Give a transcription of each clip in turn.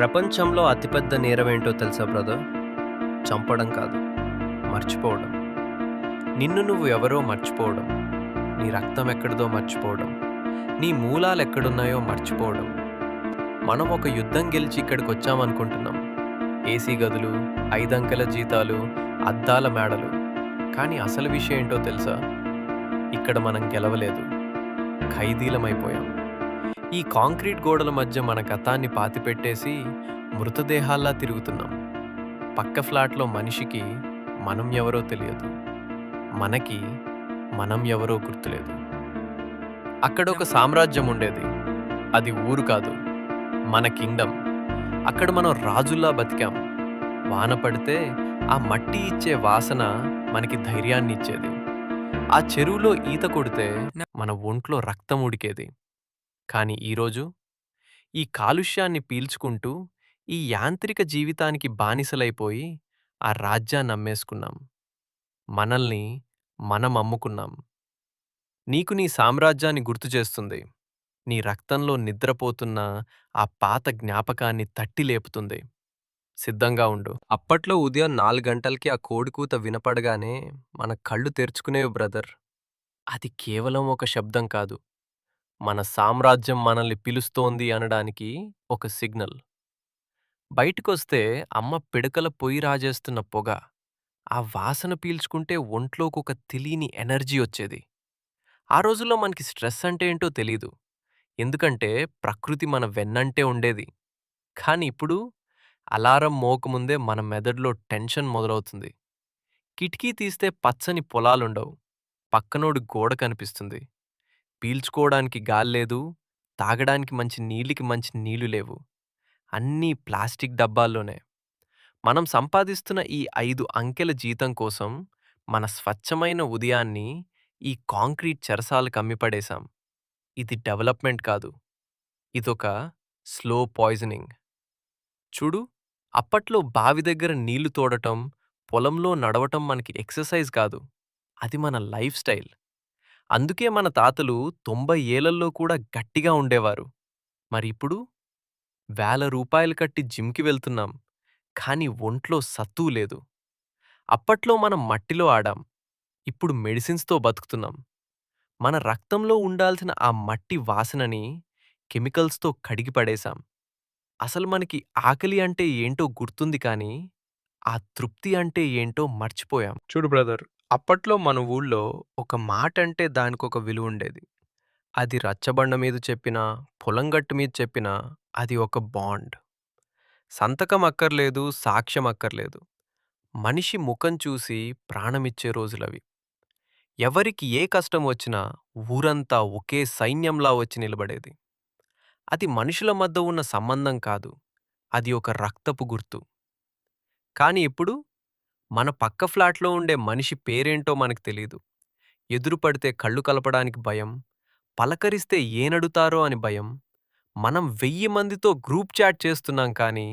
ప్రపంచంలో అతిపెద్ద నేరమేంటో తెలుసా బ్రదర్? చంపడం కాదు, మర్చిపోవడం. నిన్ను నువ్వు ఎవరో మర్చిపోవడం, నీ రక్తం ఎక్కడిదో మర్చిపోవడం, నీ మూలాలెక్కడున్నాయో మర్చిపోవడం. మనం ఒక యుద్ధం గెలిచి ఇక్కడికొచ్చామనుకుంటున్నాం. ఏసీ గదులు, 5 అంకెల జీతాలు, అద్దాల మేడలు. కానీ అసలు విషయం ఏంటో తెలుసా? ఇక్కడ మనం గెలవలేదు, ఖైదీలమైపోయాం. ఈ కాంక్రీట్ గోడల మధ్య మన గతాన్ని పాతిపెట్టేసి మృతదేహాల్లా తిరుగుతున్నాం. పక్క ఫ్లాట్లో మనిషికి మనం ఎవరో తెలియదు, మనకి మనం ఎవరో గుర్తులేదు. అక్కడ ఒక సామ్రాజ్యం ఉండేది. అది ఊరు కాదు, మన కింగ్డమ్. అక్కడ మనం రాజుల్లా బతికాం. వాన పడితే ఆ మట్టి ఇచ్చే వాసన మనకి ధైర్యాన్ని ఇచ్చేది. ఆ చెరువులో ఈత కొడితే మన ఒంట్లో రక్తం ఉడికేది. కానీ ఈరోజు ఈ కాలుష్యాన్ని పీల్చుకుంటూ ఈ యాంత్రిక జీవితానికి బానిసలైపోయి ఆ రాజ్యాన్ని అమ్మేసుకున్నాం. మనల్ని మనం అమ్ముకున్నాం. నీకు నీ సామ్రాజ్యాన్ని గుర్తు చేస్తుంది. నీ రక్తంలో నిద్రపోతున్న ఆ పాత జ్ఞాపకాన్ని తట్టి లేపుతుంది. సిద్ధంగా ఉండు. అప్పట్లో ఉదయం 4 గంటలకి ఆ కోడికూత వినపడగానే మన కళ్ళు తెరుచుకునేవి బ్రదర్. అది కేవలం ఒక శబ్దం కాదు. మన సామ్రాజ్యం మనల్ని పిలుస్తోంది అనడానికి ఒక సిగ్నల్. బయటికొస్తే అమ్మ పిడకల పొయ్యి రాజేస్తున్న పొగ. ఆ వాసన పీల్చుకుంటే ఒంట్లోకొక తెలియని ఎనర్జీ వచ్చేది. ఆ రోజుల్లో మనకి స్ట్రెస్ అంటే ఏంటో తెలీదు. ఎందుకంటే ప్రకృతి మన వెన్నంటే ఉండేది. కానీ ఇప్పుడు అలారం మోకముందే మన మెదడులో టెన్షన్ మొదలవుతుంది. కిటికీ తీస్తే పచ్చని పొలాలుండవు. పక్కనోడి గోడ కనిపిస్తుంది. పీల్చుకోవడానికి గాల్లేదు. తాగడానికి మంచి నీళ్లు లేవు. అన్నీ ప్లాస్టిక్ డబ్బాల్లోనే. మనం సంపాదిస్తున్న ఈ 5 అంకెల జీతం కోసం మన స్వచ్ఛమైన ఉదయాన్ని ఈ కాంక్రీట్ చెరసాలకు అమ్మిపడేశాం. ఇది డెవలప్‌మెంట్ కాదు. ఇదొక స్లో పాయిజనింగ్. చూడు, అప్పట్లో బావి దగ్గర నీళ్లు తోడటం, పొలంలో నడవటం మనకి ఎక్సర్సైజ్ కాదు. అది మన లైఫ్ స్టైల్. అందుకే మన తాతలు 90 ఏళ్లలో కూడా గట్టిగా ఉండేవారు. మరి ఇప్పుడు వేల రూపాయలు కట్టి జిమ్‌కి వెళ్తున్నాం. కానీ ఒంట్లో సత్తు లేదు. అప్పట్లో మనం మట్టిలో ఆడాం. ఇప్పుడు మెడిసిన్స్‌తో బతుకుతున్నాం. మన రక్తంలో ఉండాల్సిన ఆ మట్టి వాసనని కెమికల్స్‌తో కడిగి పడేశాం. అసలు మనకి ఆకలి అంటే ఏంటో గుర్తుంది కానీ, ఆ తృప్తి అంటే ఏంటో మర్చిపోయాం. చూడు బ్రదర్, అప్పట్లో మన ఊళ్ళో ఒక మాటంటే దానికొక విలువుండేది. అది రచ్చబండ మీద చెప్పినా, పొలం గట్టు మీద చెప్పినా అది ఒక బాండ్. సంతకం అక్కర్లేదు, సాక్ష్యం అక్కర్లేదు. మనిషి ముఖం చూసి ప్రాణమిచ్చే రోజులవి. ఎవరికి ఏ కష్టం వచ్చినా ఊరంతా ఒకే సైన్యంలా వచ్చి నిలబడేది. అది మనుషుల మధ్య ఉన్న సంబంధం కాదు. అది ఒక రక్తపు గుర్తు. కానీ ఇప్పుడు మన పక్క ఫ్లాట్‌లో ఉండే మనిషి పేరేంటో మనకు తెలీదు. ఎదురు పడితే కళ్ళు కలపడానికి భయం. పలకరిస్తే ఏనడుతారో అని భయం. మనం 1000 మందితో గ్రూప్ చాట్ చేస్తున్నాం కానీ,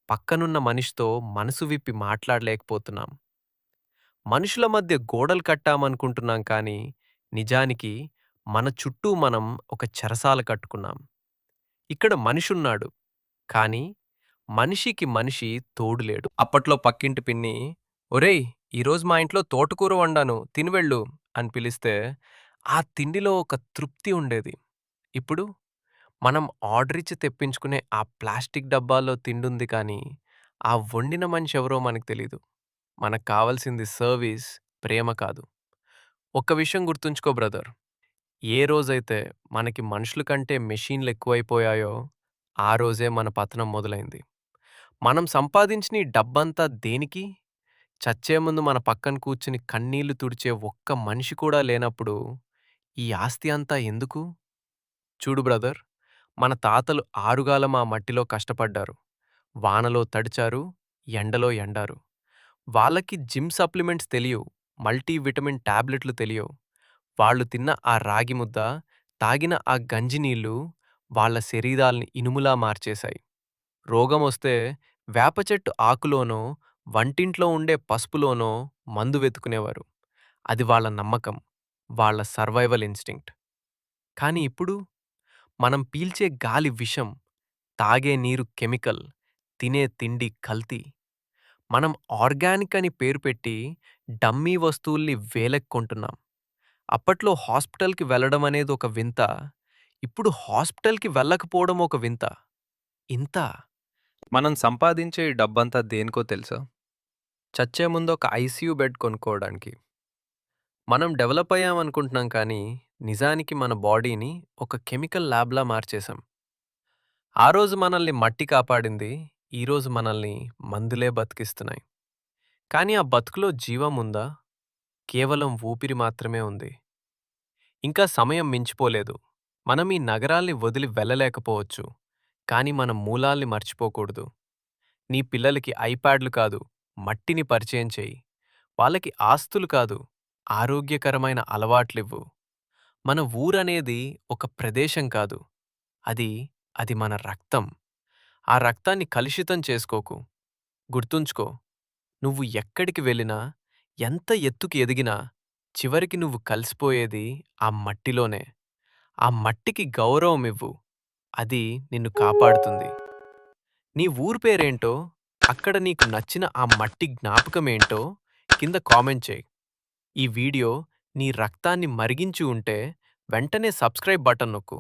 పక్కనున్న మనిషితో మనసు విప్పి మాట్లాడలేకపోతున్నాం. మనుషుల మధ్య గోడలు కట్టామనుకుంటున్నాం కానీ, నిజానికి మన చుట్టూ మనం ఒక చెరసాల కట్టుకున్నాం. ఇక్కడ మనిషున్నాడు. కానీ మనిషికి మనిషి తోడు లేడు. అప్పట్లో పక్కింటి పిన్ని, "ఒరేయ్! ఈరోజు మా ఇంట్లో తోటకూర వండాను తిని వెళ్ళు" అని పిలిస్తే ఆ తిండిలో ఒక తృప్తి ఉండేది. ఇప్పుడు మనం ఆర్డరిచ్చి తెప్పించుకునే ఆ ప్లాస్టిక్ డబ్బాలో తిండుంది కానీ, ఆ వండిన మనిషి ఎవరో మనకు తెలీదు. మనకు కావాల్సింది సర్వీస్, ప్రేమ కాదు. ఒక్క విషయం గుర్తుంచుకో బ్రదర్. ఏ రోజైతే మనకి మనుషుల కంటే మెషీన్‌లెక్కువైపోయాయో, ఆ రోజే మన పతనం మొదలైంది. మనం సంపాదించిన ఈ డబ్బంతా దేనికి? చచ్చే ముందు మన పక్కన కూర్చుని కన్నీళ్లు తుడిచే ఒక్క మనిషి కూడా లేనప్పుడు, ఈ ఆస్తి అంతా ఎందుకు? చూడు బ్రదర్, మన తాతలు ఆరుగాలం ఆ మట్టిలో కష్టపడ్డారు. వానలో తడిచారు, ఎండలో ఎండారు. వాళ్ళకి జిమ్ సప్లిమెంట్స్ తెలియవు, మల్టీ విటమిన్ టాబ్లెట్లు తెలియవు. వాళ్ళు తిన్న ఆ రాగి ముద్ద, తాగిన ఆ గంజి నీళ్ళు వాళ్ళ శరీరాల్ని ఇనుములా మార్చేశాయి. రోగమొస్తే వేప చెట్టు ఆకులోనో, వంటింట్లో ఉండే పసుపులోనో మందు వెతుకునేవారు. అది వాళ్ళ నమ్మకం, వాళ్ళ సర్వైవల్ ఇన్‌స్టింక్ట్. కానీ ఇప్పుడు మనం పీల్చే గాలి విషం, తాగే నీరు కెమికల్, తినే తిండి కల్తీ. మనం ఆర్గానిక్ అని పేరు పెట్టి డమ్మీ వస్తువుల్ని వేలకి కొంటున్నాం. అప్పట్లో హాస్పిటల్‌కి వెళ్ళడం అనేది ఒక వింత. ఇప్పుడు హాస్పిటల్‌కి వెళ్ళకపోవడం ఒక వింత. ఇంతా? మనం సంపాదించే ఈ డబ్బంతా దేనికో తెలుసా? చచ్చే ముందు ఒక ఐసీయూ బెడ్ కొనుక్కోవడానికి. మనం డెవలప్ అయ్యామనుకుంటున్నాం కానీ, నిజానికి మన బాడీని ఒక కెమికల్ ల్యాబ్‌లా మార్చేశాం. ఆ రోజు మనల్ని మట్టి కాపాడింది, ఈరోజు మనల్ని మందులే బతికిస్తున్నాయి. కానీ ఆ బతుకులో జీవం ఉందా? కేవలం ఊపిరి మాత్రమే ఉంది. ఇంకా సమయం మించిపోలేదు. మనం ఈ నగరాల్ని వదిలి వెళ్ళలేకపోవచ్చు. కానీ మన మూలాల్ని మర్చిపోకూడదు. నీ పిల్లలకి ఐప్యాడ్లు కాదు, మట్టిని పరిచయం చెయ్యి. వాళ్ళకి ఆస్తులు కాదు, ఆరోగ్యకరమైన అలవాట్లివ్వు. మన ఊరనేది ఒక ప్రదేశం కాదు. అది, అది మన రక్తం. ఆ రక్తాన్ని కలుషితం చేసుకోకు. గుర్తుంచుకో, నువ్వు ఎక్కడికి వెళ్ళినా, ఎంత ఎత్తుకి ఎదిగినా, చివరికి నువ్వు కలిసిపోయేది ఆ మట్టిలోనే. ఆ మట్టికి గౌరవమివ్వు. అది నిన్ను కాపాడుతుంది. నీ ఊరు పేరేంటో, అక్కడ నీకు నచ్చిన ఆ మట్టి జ్ఞాపకమేంటో కింద కామెంట్ చేయి. ఈ వీడియో నీ రక్తాన్ని మరిగించి ఉంటే వెంటనే సబ్స్క్రైబ్ బటన్ నొక్కు.